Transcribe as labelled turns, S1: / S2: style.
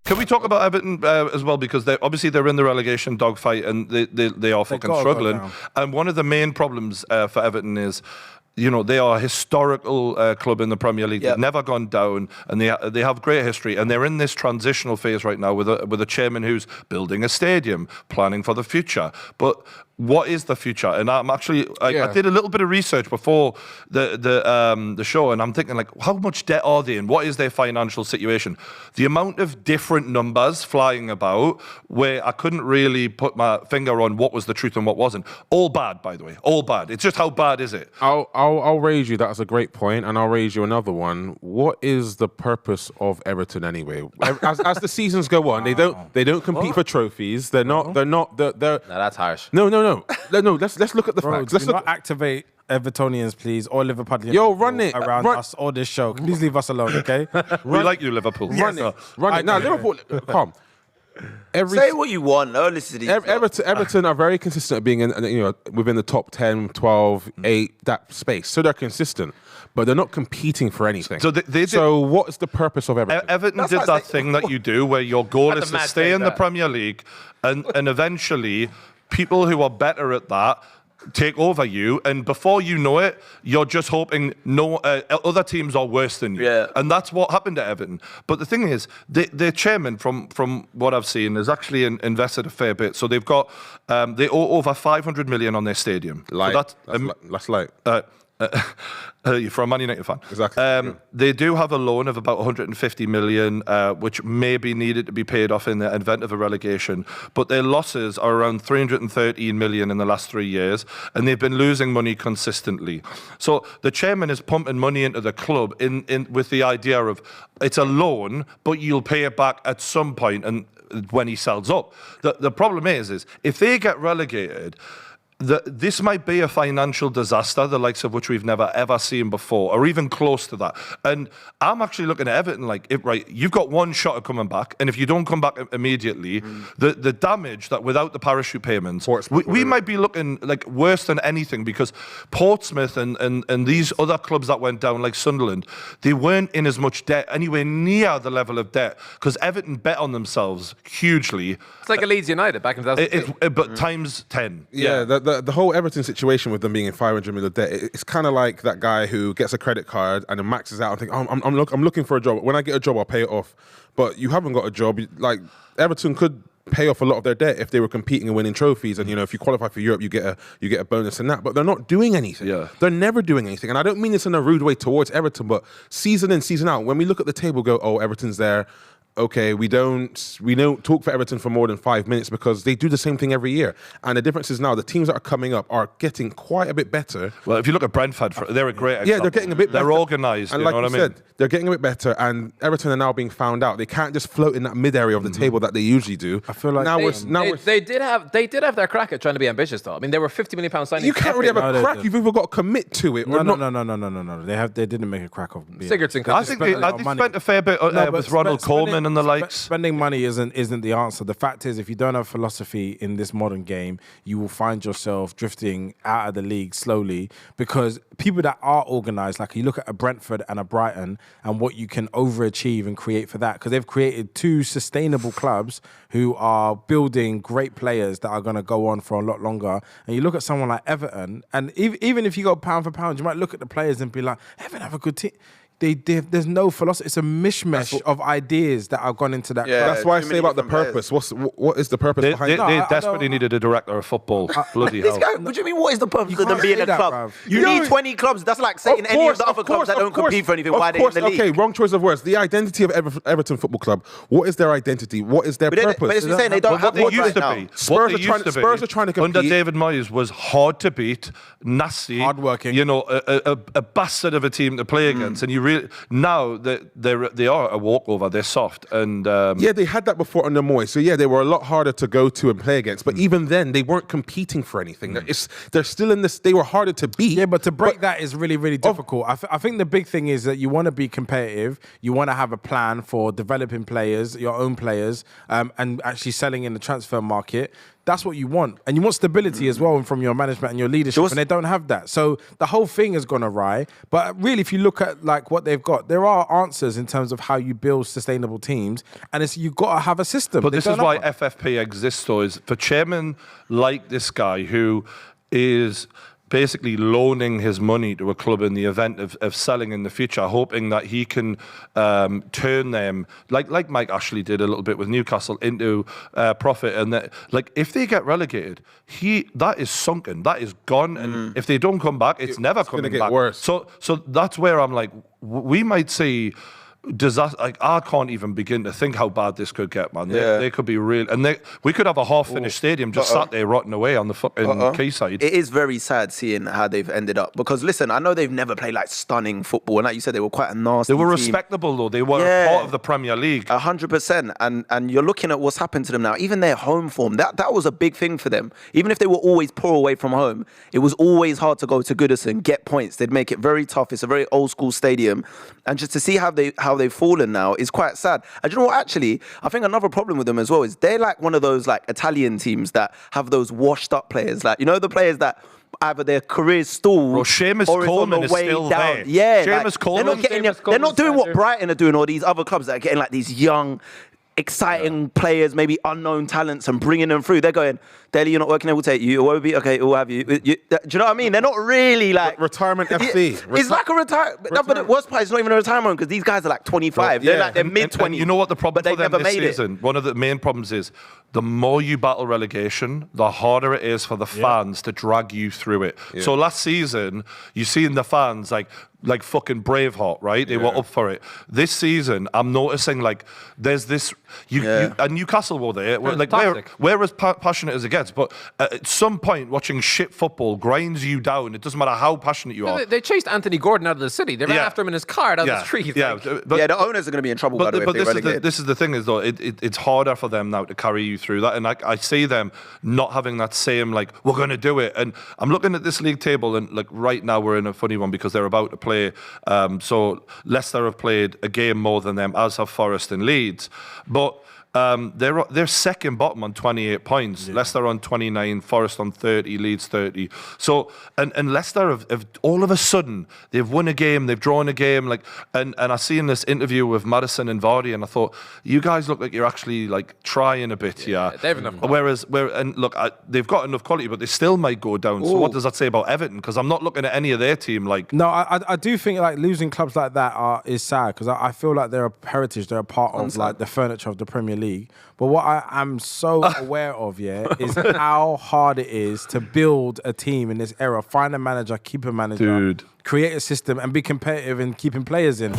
S1: Can we talk about Everton as well? Because they're in the relegation dogfight and they are fucking struggling. And one of the main problems for Everton is, you know, they are a historical club in the Premier League. They've never gone down, and they have great history. And they're in this transitional phase right now with a chairman who's building a stadium, planning for the future. But what is the future? And I'm actually, I did a little bit of research before the show, and I'm thinking, like, how much debt are they in? What is their financial situation? The amount of different numbers flying about, where I couldn't really put my finger on what was the truth and what wasn't. All bad, by the way. All bad. It's just how bad is it?
S2: I'll raise you. That's a great point, and I'll raise you another one. What is the purpose of Everton anyway? As the seasons go on, they don't compete for trophies. They're not. No,
S3: that's harsh.
S2: No. Let's look at the facts. Let's not
S4: activate Evertonians, please, or Liverpoolians.
S2: Yo, run it
S4: around us or this show. Please leave us alone, okay?
S1: We like you, Liverpool.
S2: Run it. Now, Liverpool, calm.
S3: Say what you want. No, listen to these.
S2: Everton are very consistent at being within the top 10, 12, 8, that space. So they're consistent, but they're not competing for anything. So what is the purpose of Everton?
S1: Everton did that thing that you do where your goal is to stay in the Premier League and eventually people who are better at that take over you, and before you know it, you're just hoping other teams are worse than you.
S3: Yeah.
S1: And that's what happened at Everton. But the thing is, the chairman, from what I've seen, has actually invested a fair bit. So they've got, they owe over 500 million on their stadium.
S2: That's light.
S1: You're from a Man United fan.
S2: Exactly.
S1: They do have a loan of about 150 million, which may be needed to be paid off in the event of a relegation. But their losses are around 313 million in the last 3 years, and they've been losing money consistently. So the chairman is pumping money into the club in with the idea of it's a loan, but you'll pay it back at some point, and when he sells up. The problem is if they get relegated, this might be a financial disaster, the likes of which we've never ever seen before, or even close to that. And I'm actually looking at Everton like, you've got one shot at coming back, and if you don't come back immediately, the damage that without the parachute payments, we might be looking like worse than anything, because Portsmouth and these other clubs that went down, like Sunderland, they weren't in as much debt, anywhere near the level of debt, because Everton bet on themselves hugely.
S3: It's like a Leeds United back in 2002.
S1: But times 10.
S2: Yeah. The whole Everton situation with them being in 500 million debt, it's kind of like that guy who gets a credit card and then maxes out and thinks, I'm looking for a job. When I get a job, I'll pay it off. But you haven't got a job. Like, Everton could pay off a lot of their debt if they were competing and winning trophies. And, if you qualify for Europe, you get a bonus in that. But they're not doing anything.
S1: Yeah.
S2: They're never doing anything. And I don't mean this in a rude way towards Everton, but season in, season out, when we look at the table, go, oh, Everton's there. Okay, we don't talk for Everton for more than 5 minutes because they do the same thing every year. And the difference is now the teams that are coming up are getting quite a bit better.
S1: Well, if you look at Brentford, they're a great example.
S2: Yeah, they're getting a bit better.
S1: They're organised,
S2: and
S1: you
S2: like
S1: know what I mean?
S2: Said, they're getting a bit better, and Everton are now being found out. They can't just float in that mid area of the table that they usually do.
S4: I feel like
S3: they did have their crack at trying to be ambitious, though. I mean, they were £50 million signing.
S2: You can't really have a crack. You've either got to commit to it or not.
S4: No. They didn't make a crack of it.
S3: Sigurdsson.
S1: I think they spent a fair bit with Ronald Koeman and the likes.
S4: Spending money isn't the answer. The fact is, if you don't have philosophy in this modern game, you will find yourself drifting out of the league slowly, because people that are organised, like you look at a Brentford and a Brighton and what you can overachieve and create for that, because they've created two sustainable clubs who are building great players that are going to go on for a lot longer. And you look at someone like Everton, and even if you go pound for pound, you might look at the players and be like, Everton have a good team. There's no philosophy. It's a mishmash of ideas that have gone into that.
S2: Yeah, that's why I say about the purpose. What is the purpose behind it?
S1: They desperately needed a director of football. Bloody hell.
S3: What do you mean, what is the purpose of them being a club? You need 20 clubs. That's like saying any of the other clubs that don't compete for anything, why they're in the league.
S2: Okay, wrong choice of words. The identity of Everton Football Club. What is their identity? What is their purpose?
S3: But it's saying they don't have
S1: what
S3: what
S1: they used to
S3: now.
S1: be.
S2: Spurs are trying to compete.
S1: Under David Moyes was hard to beat, nasty,
S4: hardworking.
S1: A bastard of a team to play against, and you really now they are a walkover. They're soft, and
S2: yeah, they had that before under Moyes. So yeah, they were a lot harder to go to and play against. But even then, they weren't competing for anything. They're still in this. They were harder to beat.
S4: Yeah, but to break that is really, really difficult. I think the big thing is that you want to be competitive. You want to have a plan for developing players, your own players, and actually selling in the transfer market. That's what you want. And you want stability as well from your management and your leadership, and they don't have that. So the whole thing has gone awry. But really, if you look at like what they've got, there are answers in terms of how you build sustainable teams, and it's you've got to have a system.
S1: But this is why FFP exists, though, is for chairmen like this guy who is basically loaning his money to a club in the event of selling in the future, hoping that he can turn them, like Mike Ashley did a little bit with Newcastle, into profit. And that, like, if they get relegated, that is sunken, that is gone. And if they don't come back, it's never coming back.
S2: Worse.
S1: So that's where I'm like, we might see disaster. Like, I can't even begin to think how bad this could get, man. They could be real, and we could have a half-finished stadium just sat there rotting away on the fucking quayside.
S3: It is very sad seeing how they've ended up, because listen, I know they've never played like stunning football, and like you said, they were quite a nasty.
S1: They were
S3: team.
S1: respectable though. They were part of the Premier League.
S3: 100%, and you're looking at what's happened to them now. Even their home form, that was a big thing for them. Even if they were always poor away from home, it was always hard to go to Goodison, get points. They'd make it very tough. It's a very old school stadium, and just to see how they've fallen now is quite sad. And you know what, actually, I think another problem with them as well is they're like one of those like Italian teams that have those washed up players, like, you know, the players that either their careers stalled
S1: Bro, Seamus
S3: or
S1: Coleman
S3: it's on the
S1: is
S3: way
S1: still
S3: down.
S1: there.
S3: Yeah,
S1: Seamus Coleman.
S3: They're not doing what Brighton are doing, or these other clubs that are getting like these young, exciting players, maybe unknown talents, and bringing them through. They're going, Daly, you're not working, we'll take you. Iwobi, okay, we'll have you. Do you know what I mean? They're not really like...
S2: Retirement FC.
S3: It's like a retirement... No, but the worst part is not even a retirement, because these guys are like 25. They're like, they're mid-20s.
S1: And you know what the problem
S3: for
S1: them this season? One of the main problems is the more you battle relegation, the harder it is for the fans to drag you through it. Yeah. So last season, you seen the fans like fucking Braveheart, right? They were up for it. This season, I'm noticing like there's this... and Newcastle were there. Like we're as passionate as it gets, but at some point, watching shit football grinds you down. It doesn't matter how passionate you are.
S5: They chased Anthony Gordon out of the city. They ran after him in his car out of the street.
S3: The owners are going to be in trouble, by the way, if they relegate.
S1: This is the thing, is though, it's harder for them now to carry you through that. And I see them not having that same, like, we're going to do it. And I'm looking at this league table, and like right now we're in a funny one because they're about to play. So Leicester have played a game more than them, as have Forest and Leeds. But they're second bottom on 28 points. Leicester on 29, Forest on 30, Leeds 30. So and Leicester have all of a sudden they've won a game, they've drawn a game. Like and I see in this interview with Maddison and Vardy, and I thought, you guys look like you're actually like trying a bit here.
S5: They have enough quality.
S1: They've got enough quality, but they still might go down. So what does that say about Everton? Because I'm not looking at any of their team like.
S4: No, I do think like losing clubs like that is sad, because I feel like they're a heritage, they're a part of like the furniture of the Premier League. But what I am so aware of, is how hard it is to build a team in this era. Find a manager, keep a manager, create a system, and be competitive in keeping players in.